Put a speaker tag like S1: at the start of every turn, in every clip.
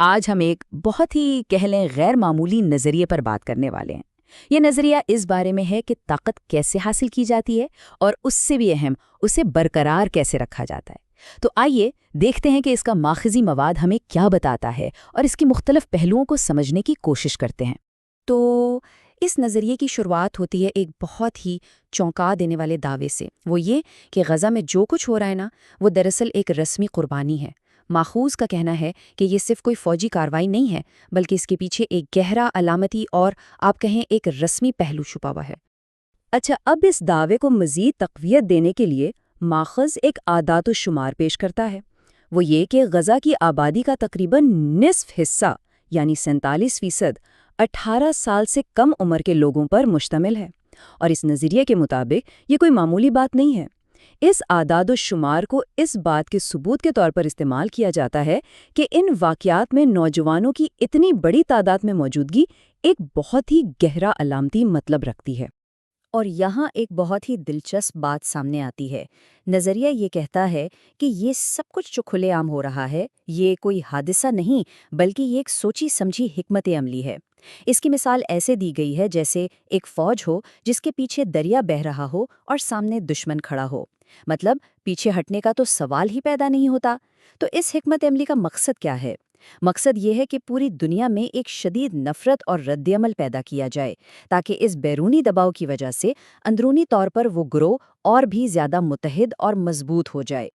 S1: آج ہم ایک بہت ہی کہہ لیں غیر معمولی نظریے پر بات کرنے والے ہیں۔ یہ نظریہ اس بارے میں ہے کہ طاقت کیسے حاصل کی جاتی ہے اور اس سے بھی اہم اسے برقرار کیسے رکھا جاتا ہے۔ تو آئیے دیکھتے ہیں کہ اس کا ماخذی مواد ہمیں کیا بتاتا ہے اور اس کی مختلف پہلوؤں کو سمجھنے کی کوشش کرتے ہیں۔
S2: تو اس نظریے کی شروعات ہوتی ہے ایک بہت ہی چونکا دینے والے دعوے سے، وہ یہ کہ غزہ میں جو کچھ ہو رہا ہے نا، وہ دراصل ایک رسمی قربانی ہے۔ ماخوذ کا کہنا ہے کہ یہ صرف کوئی فوجی کارروائی نہیں ہے، بلکہ اس کے پیچھے ایک گہرا علامتی اور آپ کہیں ایک رسمی پہلو چھپا ہوا ہے۔
S3: اچھا، اب اس دعوے کو مزید تقویت دینے کے لیے ماخذ ایک اعداد و شمار پیش کرتا ہے۔ وہ یہ کہ غزہ کی آبادی کا تقریباً نصف حصہ یعنی 47% 18 سال سے کم عمر کے لوگوں پر مشتمل ہے، اور اس نظریے کے مطابق یہ کوئی معمولی بات نہیں ہے۔ اس اعداد و شمار کو اس بات کے ثبوت کے طور پر استعمال کیا جاتا ہے کہ ان واقعات میں نوجوانوں کی اتنی بڑی تعداد میں موجودگی ایک بہت ہی گہرا علامتی مطلب رکھتی ہے۔
S2: اور یہاں ایک بہت ہی دلچسپ بات سامنے آتی ہے۔ نظریہ یہ کہتا ہے کہ یہ سب کچھ جو کھلے عام ہو رہا ہے، یہ کوئی حادثہ نہیں، بلکہ یہ ایک سوچی سمجھی حکمت عملی ہے۔ اس کی مثال ایسے دی گئی ہے جیسے ایک فوج ہو جس کے پیچھے دریا بہہ رہا ہو اور سامنے دشمن کھڑا ہو، مطلب پیچھے ہٹنے کا تو سوال ہی پیدا نہیں ہوتا۔ تو اس حکمت عملی کا مقصد کیا ہے؟ مقصد یہ ہے کہ پوری دنیا میں ایک شدید نفرت اور رد عمل پیدا کیا جائے، تاکہ اس بیرونی دباؤ کی وجہ سے اندرونی طور پر وہ گروہ اور بھی زیادہ متحد اور مضبوط ہو جائے۔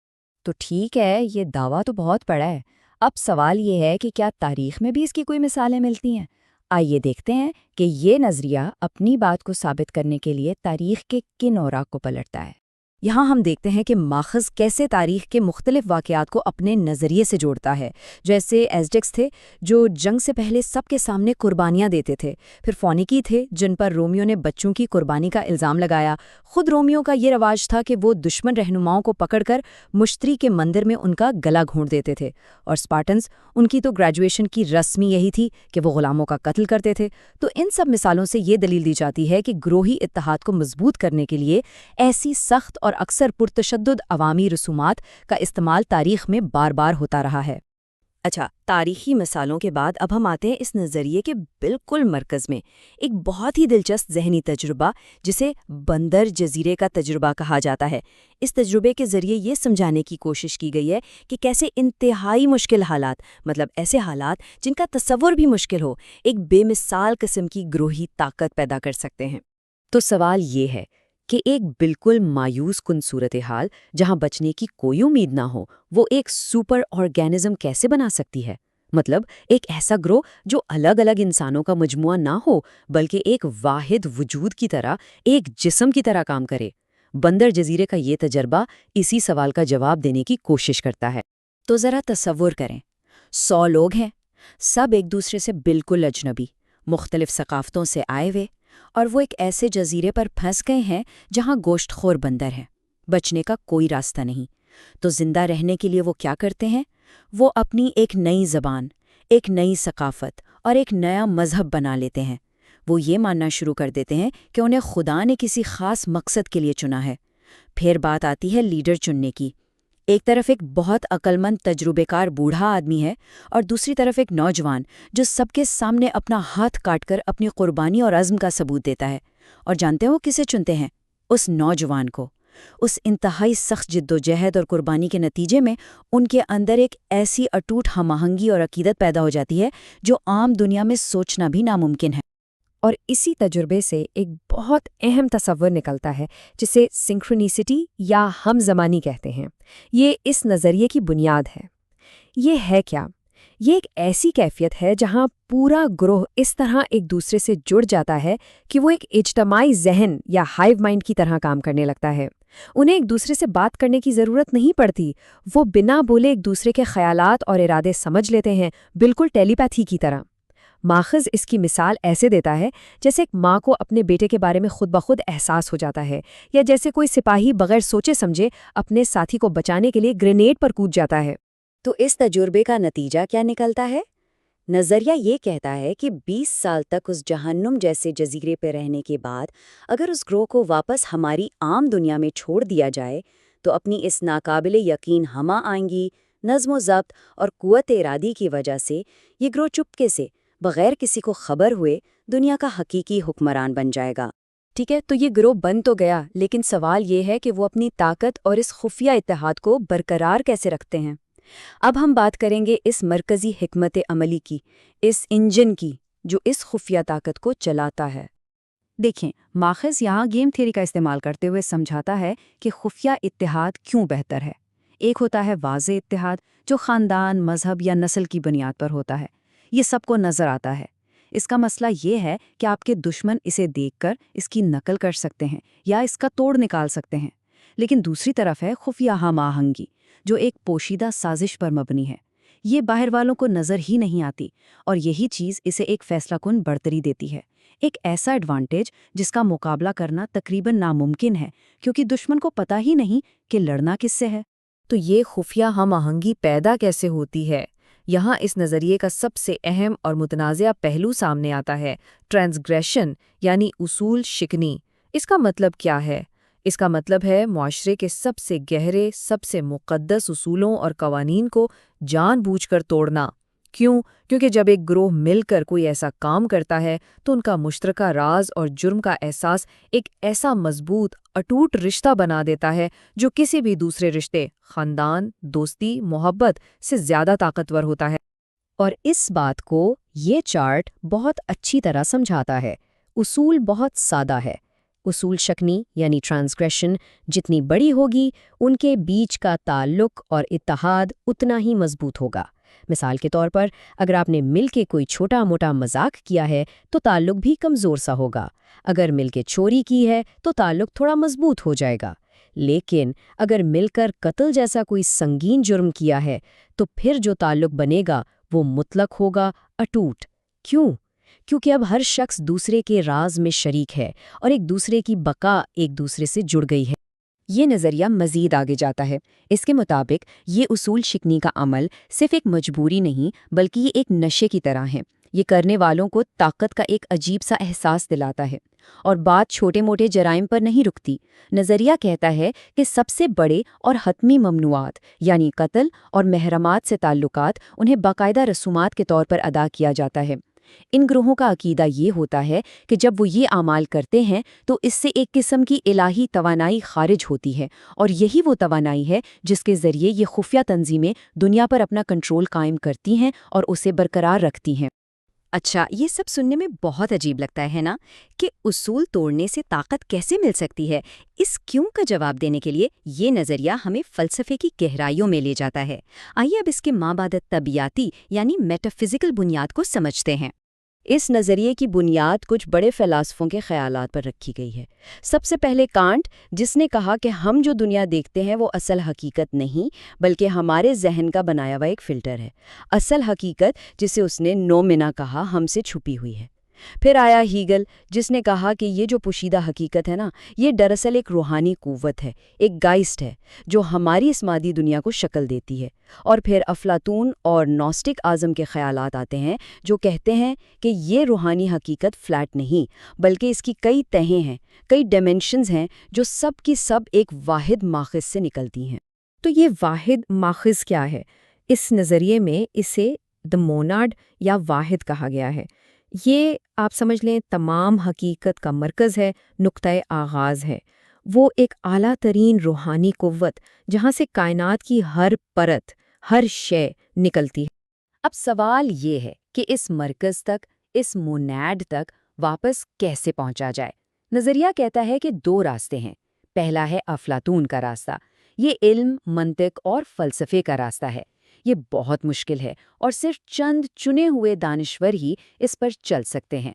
S3: تو ٹھیک ہے، یہ دعویٰ تو بہت بڑا ہے۔ اب سوال یہ ہے کہ کیا تاریخ میں بھی اس کی کوئی مثالیں ملتی ہیں؟ آئیے دیکھتے ہیں کہ یہ نظریہ اپنی بات کو ثابت کرنے کے لیے تاریخ کے کن اوراق کو پلٹتا ہے۔ یہاں ہم دیکھتے ہیں کہ ماخذ کیسے تاریخ کے مختلف واقعات کو اپنے نظریے سے جوڑتا ہے۔ جیسے ایزٹیکس تھے جو جنگ سے پہلے سب کے سامنے قربانیاں دیتے تھے، پھر فونیکی تھے جن پر رومیو نے بچوں کی قربانی کا الزام لگایا۔ خود رومیو کا یہ رواج تھا کہ وہ دشمن رہنماؤں کو پکڑ کر مشتری کے مندر میں ان کا گلا گھونٹ دیتے تھے، اور اسپارٹنز، ان کی تو گریجویشن کی رسم یہی تھی کہ وہ غلاموں کا قتل کرتے تھے۔ تو ان سب مثالوں سے یہ دلیل دی جاتی ہے کہ گروہی اتحاد کو مضبوط کرنے کے لیے ایسی سخت اور اکثر پرتشدد عوامی رسومات کا استعمال تاریخ میں بار بار ہوتا رہا ہے۔ اچھا، تاریخی مثالوں کے بعد اب ہم آتے ہیں اس نظریے کے بالکل مرکز میں، ایک بہت ہی دلچسپ ذہنی تجربہ جسے بندر جزیرے کا تجربہ کہا جاتا ہے۔ اس تجربے کے ذریعے یہ سمجھانے کی کوشش کی گئی ہے کہ کیسے انتہائی مشکل حالات، مطلب ایسے حالات جن کا تصور بھی مشکل ہو، ایک بے مثال قسم کی گروہی طاقت پیدا کر سکتے ہیں۔ تو سوال یہ ہے کہ ایک بالکل مایوس کن صورتحال جہاں بچنے کی کوئی امید نہ ہو، وہ ایک سپر آرگینزم کیسے بنا سکتی ہے؟ مطلب ایک ایسا گروہ جو الگ الگ انسانوں کا مجموعہ نہ ہو، بلکہ ایک واحد وجود کی طرح، ایک جسم کی طرح کام کرے۔ بندر جزیرے کا یہ تجربہ اسی سوال کا جواب دینے کی کوشش کرتا ہے۔ تو ذرا تصور کریں، 100 لوگ ہیں، سب ایک دوسرے سے بالکل اجنبی، مختلف ثقافتوں سے آئے ہوئے، اور وہ ایک ایسے جزیرے پر پھنس گئے ہیں جہاں گوشت خور بندر ہیں، بچنے کا کوئی راستہ نہیں۔ تو زندہ رہنے کے لیے وہ کیا کرتے ہیں؟ وہ اپنی ایک نئی زبان، ایک نئی ثقافت اور ایک نیا مذہب بنا لیتے ہیں۔ وہ یہ ماننا شروع کر دیتے ہیں کہ انہیں خدا نے کسی خاص مقصد کے لیے چنا ہے۔ پھر بات آتی ہے لیڈر چننے کی۔ ایک طرف ایک بہت عقلمند تجربے کار بوڑھا آدمی ہے، اور دوسری طرف ایک نوجوان جو سب کے سامنے اپنا ہاتھ کاٹ کر اپنی قربانی اور عزم کا ثبوت دیتا ہے۔ اور جانتے ہو کسے چنتے ہیں؟ اس نوجوان کو۔ اس انتہائی سخت جدوجہد اور قربانی کے نتیجے میں ان کے اندر ایک ایسی اٹوٹ ہم آہنگی اور عقیدت پیدا ہو جاتی ہے جو عام دنیا میں سوچنا بھی ناممکن ہے۔
S4: اور اسی تجربے سے ایک بہت اہم تصور نکلتا ہے جسے سنکرونیسٹی یا ہم زمانی کہتے ہیں۔ یہ اس نظریے کی بنیاد ہے۔ یہ ہے کیا؟ یہ ایک ایسی کیفیت ہے جہاں پورا گروہ اس طرح ایک دوسرے سے جڑ جاتا ہے کہ وہ ایک اجتماعی ذہن یا ہائیو مائنڈ کی طرح کام کرنے لگتا ہے۔ انہیں ایک دوسرے سے بات کرنے کی ضرورت نہیں پڑتی، وہ بنا بولے ایک دوسرے کے خیالات اور ارادے سمجھ لیتے ہیں، بالکل ٹیلی پیتھی کی طرح۔ ماخذ اس کی مثال ایسے دیتا ہے جیسے ایک ماں کو اپنے بیٹے کے بارے میں خود بخود احساس ہو جاتا ہے، یا جیسے کوئی سپاہی بغیر سوچے سمجھے اپنے ساتھی کو بچانے کے لیے گرینیڈ پر کود جاتا ہے۔
S3: تو اس تجربے کا نتیجہ کیا نکلتا ہے؟ نظریہ یہ کہتا ہے کہ 20 سال تک اس جہنم جیسے جزیرے پہ رہنے کے بعد اگر اس گروہ کو واپس ہماری عام دنیا میں چھوڑ دیا جائے تو اپنی اس ناقابل یقین ہمہ آہنگی،
S2: نظم و ضبط اور قوت ارادی کی وجہ سے یہ گروہ چپکے سے بغیر کسی کو خبر ہوئے دنیا کا حقیقی حکمران بن جائے گا۔
S4: ٹھیک ہے، تو یہ گروہ بن تو گیا، لیکن سوال یہ ہے کہ وہ اپنی طاقت اور اس خفیہ اتحاد کو برقرار کیسے رکھتے ہیں؟ اب ہم بات کریں گے اس مرکزی حکمت عملی کی، اس انجن کی جو اس خفیہ طاقت کو چلاتا ہے۔
S3: دیکھیں، ماخذ یہاں گیم تھیوری کا استعمال کرتے ہوئے سمجھاتا ہے کہ خفیہ اتحاد کیوں بہتر ہے۔ ایک ہوتا ہے واضح اتحاد، جو خاندان، مذہب یا نسل کی بنیاد پر ہوتا ہے، یہ سب کو نظر آتا ہے۔ اس کا مسئلہ یہ ہے کہ آپ کے دشمن اسے دیکھ کر اس کی نقل کر سکتے ہیں یا اس کا توڑ نکال سکتے ہیں۔ لیکن دوسری طرف ہے خفیہ ہم آہنگی، جو ایک پوشیدہ سازش پر مبنی ہے۔ یہ باہر والوں کو نظر ہی نہیں آتی، اور یہی چیز اسے ایک فیصلہ کن برتری دیتی ہے، ایک ایسا ایڈوانٹیج جس کا مقابلہ کرنا تقریباً ناممکن ہے، کیونکہ دشمن کو پتہ ہی نہیں کہ لڑنا کس سے ہے۔
S4: تو یہ خفیہ ہم آہنگی پیدا کیسے ہوتی ہے؟ یہاں اس نظریے کا سب سے اہم اور متنازع پہلو سامنے آتا ہے، ٹرانسگریشن یعنی اصول شکنی۔ اس کا مطلب کیا ہے؟ اس کا مطلب ہے معاشرے کے سب سے گہرے، سب سے مقدس اصولوں اور قوانین کو جان بوجھ کر توڑنا۔ کیوں؟ کیونکہ جب ایک گروہ مل کر کوئی ایسا کام کرتا ہے تو ان کا مشترکہ راز اور جرم کا احساس ایک ایسا مضبوط، اٹوٹ رشتہ بنا دیتا ہے جو کسی بھی دوسرے رشتے، خاندان، دوستی، محبت سے زیادہ طاقتور ہوتا ہے۔
S2: اور اس بات کو یہ چارٹ بہت اچھی طرح سمجھاتا ہے۔ اصول بہت سادہ ہے۔ اصول شکنی یعنی ٹرانسگریشن جتنی بڑی ہوگی، ان کے بیچ کا تعلق اور اتحاد اتنا ہی مضبوط ہوگا۔ مثال کے طور پر، اگر آپ نے مل کے کوئی چھوٹا موٹا مذاق کیا ہے تو تعلق بھی کمزور سا ہوگا۔ اگر مل کے چوری کی ہے تو تعلق تھوڑا مضبوط ہو جائے گا۔ لیکن اگر مل کر قتل جیسا کوئی سنگین جرم کیا ہے تو پھر جو تعلق بنے گا وہ مطلق ہوگا، اٹوٹ۔ کیوں؟ کیونکہ اب ہر شخص دوسرے کے راز میں شریک ہے اور ایک دوسرے کی بقا ایک دوسرے سے جڑ گئی ہے۔
S1: یہ نظریہ مزید آگے جاتا ہے۔ اس کے مطابق یہ اصول شکنی کا عمل صرف ایک مجبوری نہیں بلکہ یہ ایک نشے کی طرح ہے۔ یہ کرنے والوں کو طاقت کا ایک عجیب سا احساس دلاتا ہے، اور بات چھوٹے موٹے جرائم پر نہیں رکتی۔ نظریہ کہتا ہے کہ سب سے بڑے اور حتمی ممنوعات یعنی قتل اور محرمات سے تعلقات انہیں باقاعدہ رسومات کے طور پر ادا کیا جاتا ہے۔ ان گروہوں کا عقیدہ یہ ہوتا ہے کہ جب وہ یہ اعمال کرتے ہیں تو اس سے ایک قسم کی الہی توانائی خارج ہوتی ہے، اور یہی وہ توانائی ہے جس کے ذریعے یہ خفیہ تنظیمیں دنیا پر اپنا کنٹرول قائم کرتی ہیں اور اسے برقرار رکھتی ہیں۔
S2: اچھا، یہ سب سننے میں بہت عجیب لگتا ہے نا، کہ اصول توڑنے سے طاقت کیسے مل سکتی ہے؟ اس کیوں کا جواب دینے کے لیے یہ نظریہ ہمیں فلسفے کی گہرائیوں میں لے جاتا ہے۔ آئیے اب اس کے مابعد طبیعیاتی یعنی میٹافزیکل بنیاد کو سمجھتے ہیں۔ اس نظریے کی بنیاد کچھ بڑے فلاسفوں کے خیالات پر رکھی گئی ہے۔ سب سے پہلے کانٹ، جس نے کہا کہ ہم جو دنیا دیکھتے ہیں وہ اصل حقیقت نہیں بلکہ ہمارے ذہن کا بنایا ہوا ایک فلٹر ہے۔ اصل حقیقت، جسے اس نے نومنا کہا، ہم سے چھپی ہوئی ہے۔ پھر آیا ہیگل، جس نے کہا کہ یہ جو پوشیدہ حقیقت ہے نا، یہ دراصل ایک روحانی قوت ہے، ایک گائسٹ ہے جو ہماری اس مادی دنیا کو شکل دیتی ہے۔ اور پھر افلاطون اور نوسٹک اعظم کے خیالات آتے ہیں جو کہتے ہیں کہ یہ روحانی حقیقت فلیٹ نہیں بلکہ اس کی کئی تہیں ہیں، کئی ڈائمینشنز ہیں جو سب کی سب ایک واحد ماخذ سے نکلتی ہیں۔
S4: تو یہ واحد ماخذ کیا ہے؟ اس نظریے میں اسے دی موناڈ یا واحد کہا گیا ہے۔ یہ آپ سمجھ لیں تمام حقیقت کا مرکز ہے، نقطۂ آغاز ہے۔ وہ ایک اعلیٰ ترین روحانی قوت جہاں سے کائنات کی ہر پرت، ہر شے نکلتی ہے۔
S2: اب سوال یہ ہے کہ اس مرکز تک، اس موناڈ تک واپس کیسے پہنچا جائے؟ نظریہ کہتا ہے کہ دو راستے ہیں۔ پہلا ہے افلاطون کا راستہ۔ یہ علم، منطق اور فلسفے کا راستہ ہے۔ یہ بہت مشکل ہے اور صرف چند چنے ہوئے دانشور ہی اس پر چل سکتے ہیں۔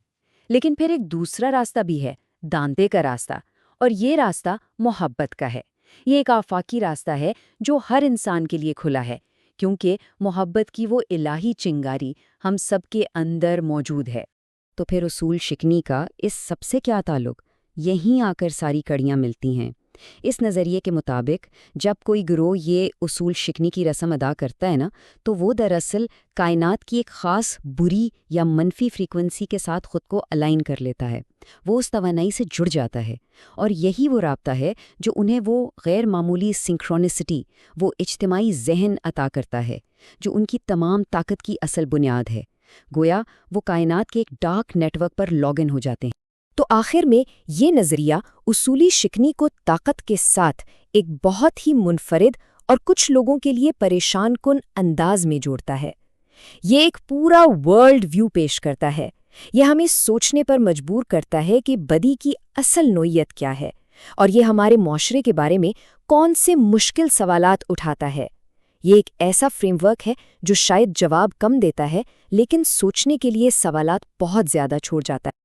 S2: لیکن پھر ایک دوسرا راستہ بھی ہے، دانتے کا راستہ، اور یہ راستہ محبت کا ہے۔ یہ ایک آفاقی راستہ ہے جو ہر انسان کے لیے کھلا ہے، کیونکہ محبت کی وہ الہی چنگاری ہم سب کے اندر موجود ہے۔
S1: تو پھر اصول شکنی کا اس سب سے کیا تعلق؟ یہیں آ کر ساری کڑیاں ملتی ہیں۔
S2: اس نظریے کے مطابق جب کوئی گروہ یہ اصول شکنی کی رسم ادا کرتا ہے نا، تو وہ دراصل کائنات کی ایک خاص بری یا منفی فریکوینسی کے ساتھ خود کو الائن کر لیتا ہے، وہ اس توانائی سے جڑ جاتا ہے، اور یہی وہ رابطہ ہے جو انہیں وہ غیر معمولی سنکرونسٹی، وہ اجتماعی ذہن عطا کرتا ہے، جو ان کی تمام طاقت کی اصل بنیاد ہے۔ گویا وہ کائنات کے ایک ڈارک نیٹ ورک پر لاگ ان ہو جاتے ہیں۔
S4: تو آخر میں یہ نظریہ اصولی شکنی کو طاقت کے ساتھ ایک بہت ہی منفرد اور کچھ لوگوں کے لیے پریشان کن انداز میں جوڑتا ہے۔ یہ ایک پورا ورلڈ ویو پیش کرتا ہے۔ یہ ہمیں سوچنے پر مجبور کرتا ہے کہ بدی کی اصل نوعیت کیا ہے، اور یہ ہمارے معاشرے کے بارے میں کون سے مشکل سوالات اٹھاتا ہے۔ یہ ایک ایسا فریم ورک ہے جو شاید جواب کم دیتا ہے، لیکن سوچنے کے لیے سوالات بہت زیادہ چھوڑ جاتا ہے۔